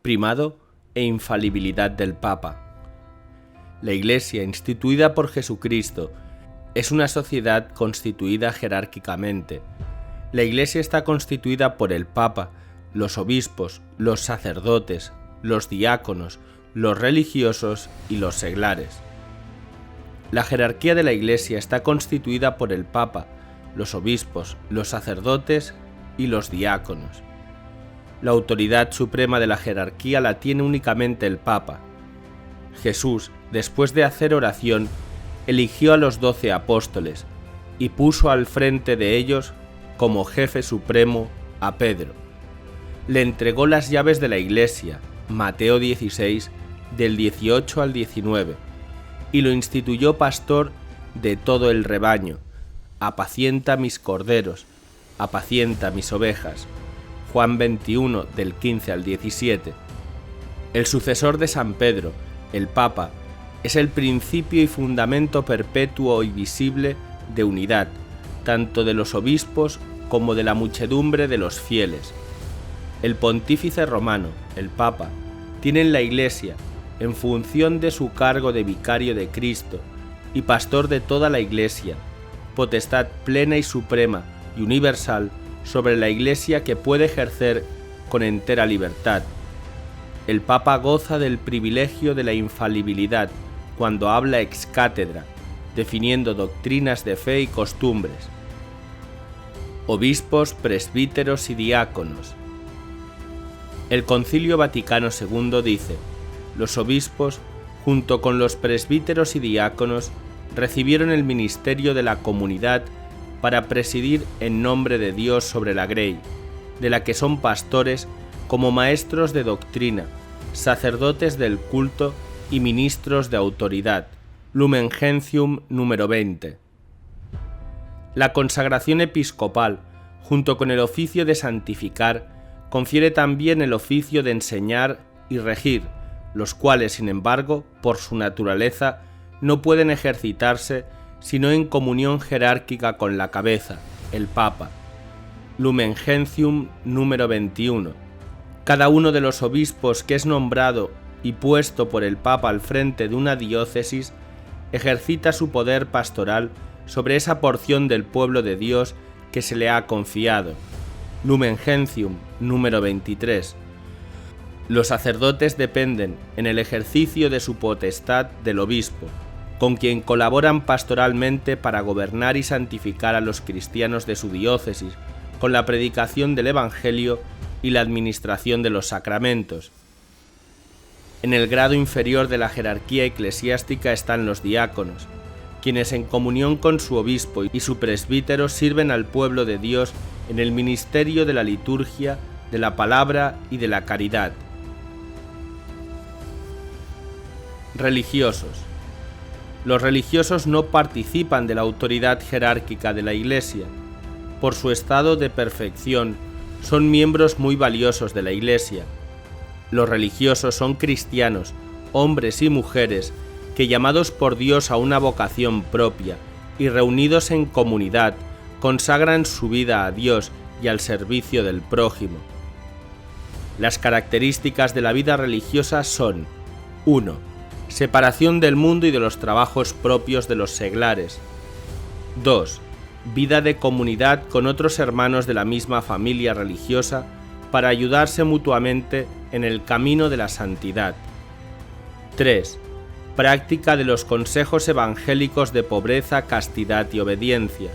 primado e infalibilidad del Papa. La Iglesia, instituida por Jesucristo, es una sociedad constituida jerárquicamente. La Iglesia está constituida por el Papa, los obispos, los sacerdotes, los diáconos, los religiosos y los seglares. La jerarquía de la Iglesia está constituida por el Papa, los obispos, los sacerdotes y los diáconos. La autoridad suprema de la jerarquía la tiene únicamente el Papa. Jesús, después de hacer oración, eligió a los 12 apóstoles y puso al frente de ellos, como jefe supremo, a Pedro. Le entregó las llaves de la Iglesia, Mateo 16, del 18 al 19, y lo instituyó pastor de todo el rebaño. Apacienta mis corderos, apacienta mis ovejas. Juan 21, del 15 al 17. El sucesor de San Pedro, el Papa, es el principio y fundamento perpetuo y visible de unidad, tanto de los obispos como de la muchedumbre de los fieles. El pontífice romano, el Papa, tiene en la Iglesia, en función de su cargo de vicario de Cristo y pastor de toda la Iglesia, potestad plena y suprema y universal sobre la Iglesia que puede ejercer con entera libertad. El Papa goza del privilegio de la infalibilidad cuando habla ex cátedra, definiendo doctrinas de fe y costumbres. Obispos, presbíteros y diáconos. El Concilio Vaticano II dice: los obispos, junto con los presbíteros y diáconos, recibieron el ministerio de la comunidad para presidir en nombre de Dios sobre la grey, de la que son pastores como maestros de doctrina, sacerdotes del culto y ministros de autoridad. Lumen Gentium número 20. La consagración episcopal, junto con el oficio de santificar, confiere también el oficio de enseñar y regir, los cuales, sin embargo, por su naturaleza, no pueden ejercitarse sino en comunión jerárquica con la cabeza, el Papa. Lumen Gentium número 21. Cada uno de los obispos que es nombrado y puesto por el Papa al frente de una diócesis ejercita su poder pastoral sobre esa porción del pueblo de Dios que se le ha confiado. Lumen Gentium número 23. Los sacerdotes dependen en el ejercicio de su potestad del obispo, con quien colaboran pastoralmente para gobernar y santificar a los cristianos de su diócesis, con la predicación del Evangelio y la administración de los sacramentos. En el grado inferior de la jerarquía eclesiástica están los diáconos, quienes en comunión con su obispo y su presbítero sirven al pueblo de Dios en el ministerio de la liturgia, de la palabra y de la caridad. Religiosos. Los religiosos no participan de la autoridad jerárquica de la Iglesia. Por su estado de perfección, son miembros muy valiosos de la Iglesia. Los religiosos son cristianos, hombres y mujeres, que llamados por Dios a una vocación propia y reunidos en comunidad, consagran su vida a Dios y al servicio del prójimo. Las características de la vida religiosa son: 1. Separación del mundo y de los trabajos propios de los seglares. 2. Vida de comunidad con otros hermanos de la misma familia religiosa para ayudarse mutuamente en el camino de la santidad. 3. Práctica de los consejos evangélicos de pobreza, castidad y obediencia.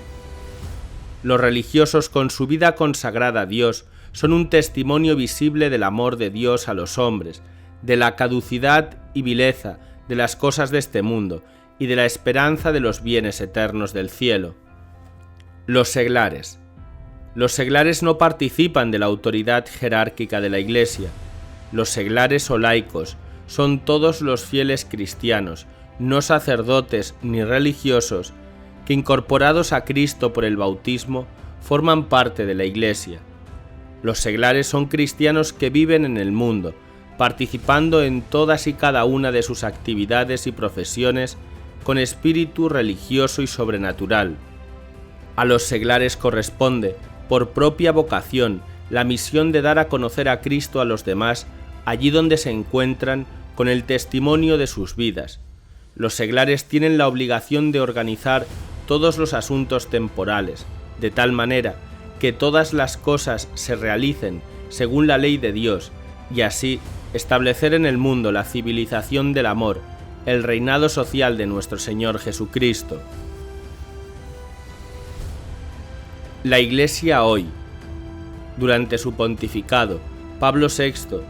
Los religiosos con su vida consagrada a Dios son un testimonio visible del amor de Dios a los hombres, de la caducidad y vileza de las cosas de este mundo y de la esperanza de los bienes eternos del cielo. Los seglares. Los seglares no participan de la autoridad jerárquica de la Iglesia. Los seglares o laicos son todos los fieles cristianos, no sacerdotes ni religiosos, que incorporados a Cristo por el bautismo, forman parte de la Iglesia. Los seglares son cristianos que viven en el mundo, participando en todas y cada una de sus actividades y profesiones con espíritu religioso y sobrenatural. A los seglares corresponde, por propia vocación, la misión de dar a conocer a Cristo a los demás allí donde se encuentran con el testimonio de sus vidas. Los seglares tienen la obligación de organizar todos los asuntos temporales, de tal manera que todas las cosas se realicen según la ley de Dios, y así establecer en el mundo la civilización del amor, el reinado social de nuestro Señor Jesucristo. La Iglesia hoy. Durante su pontificado, Pablo VI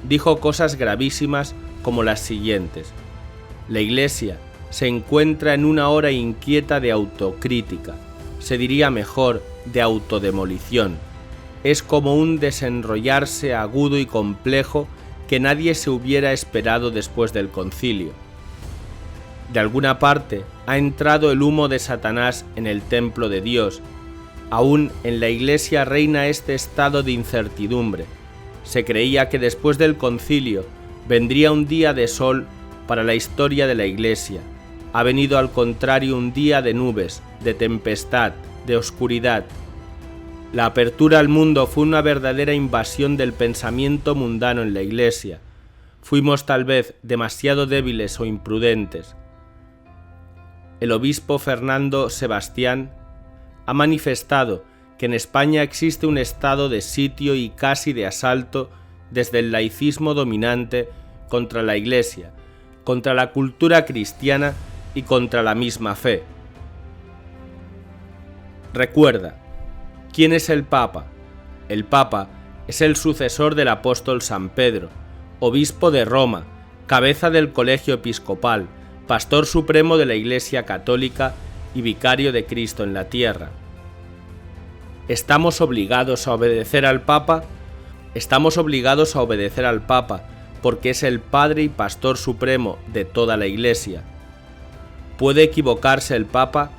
dijo cosas gravísimas como las siguientes: la Iglesia se encuentra en una hora inquieta de autocrítica, se diría mejor de autodemolición. Es como un desenrollarse agudo y complejo que nadie se hubiera esperado después del concilio. De alguna parte ha entrado el humo de Satanás en el templo de Dios. Aún en la Iglesia reina este estado de incertidumbre. Se creía que después del concilio vendría un día de sol para la historia de la Iglesia. Ha venido al contrario un día de nubes, de tempestad, de oscuridad. La apertura al mundo fue una verdadera invasión del pensamiento mundano en la Iglesia. Fuimos tal vez demasiado débiles o imprudentes. El obispo Fernando Sebastián ha manifestado que en España existe un estado de sitio y casi de asalto desde el laicismo dominante contra la Iglesia, contra la cultura cristiana y contra la misma fe. Recuerda, ¿quién es el Papa? El Papa es el sucesor del apóstol San Pedro, obispo de Roma, cabeza del colegio episcopal, pastor supremo de la Iglesia católica y vicario de Cristo en la tierra. ¿Estamos obligados a obedecer al Papa? Estamos obligados a obedecer al Papa porque es el Padre y Pastor Supremo de toda la Iglesia. ¿Puede equivocarse el Papa?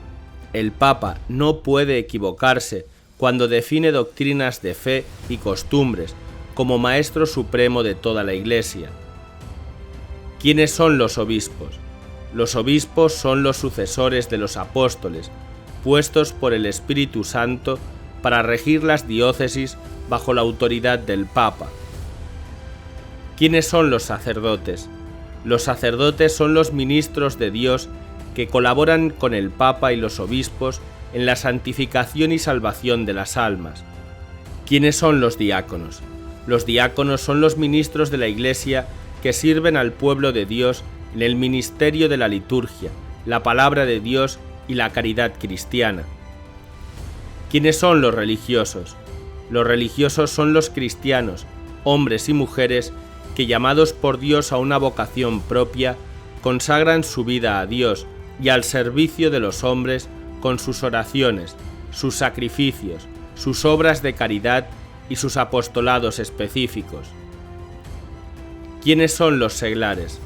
El Papa no puede equivocarse cuando define doctrinas de fe y costumbres como Maestro Supremo de toda la Iglesia. ¿Quiénes son los obispos? Los obispos son los sucesores de los apóstoles, puestos por el Espíritu Santo para regir las diócesis bajo la autoridad del Papa. ¿Quiénes son los sacerdotes? Los sacerdotes son los ministros de Dios que colaboran con el Papa y los obispos en la santificación y salvación de las almas. ¿Quiénes son los diáconos? Los diáconos son los ministros de la Iglesia que sirven al pueblo de Dios en el ministerio de la liturgia, la palabra de Dios y la caridad cristiana. ¿Quiénes son los religiosos? Los religiosos son los cristianos, hombres y mujeres que, llamados por Dios a una vocación propia, consagran su vida a Dios y al servicio de los hombres con sus oraciones, sus sacrificios, sus obras de caridad y sus apostolados específicos. ¿Quiénes son los seglares?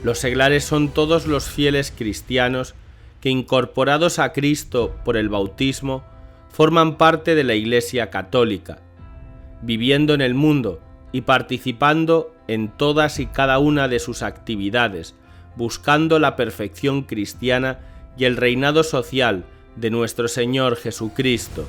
Los seglares son todos los fieles cristianos que, incorporados a Cristo por el bautismo, forman parte de la Iglesia católica, viviendo en el mundo y participando en todas y cada una de sus actividades, buscando la perfección cristiana y el reinado social de nuestro Señor Jesucristo.